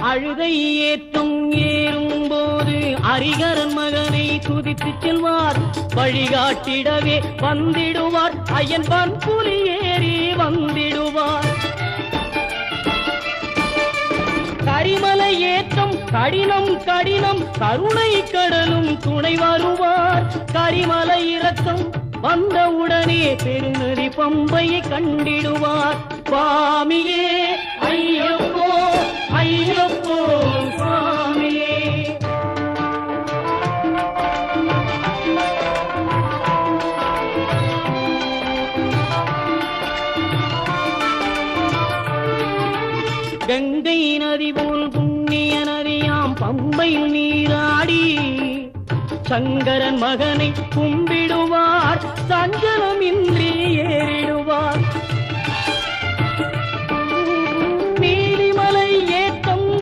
அழுதை ஏற்றும் ஏறும்போது அரிகரன் மகனை துதித்து செல்வார். வழிகாட்டிடவே வந்திடுவார், ஐயன் பன்புலி ஏறி வந்திடுவார். கரிமலை ஏற்றம் கடினம் கடினம், கருணை கடலும் துணை வருவார். கரிமலை இறக்கம் வந்தவுடனே பெருநதி பம்பையை கண்டிடுவார். சுவாமியே ஐயப்போ ஐயப்போ சுவாமியே. கங்கை நதி போல் புண்ணிய நதியாம் பம்பையில் நீராடி சங்கரன் மகனை கும்பிடுவார். சஞ்சலமின்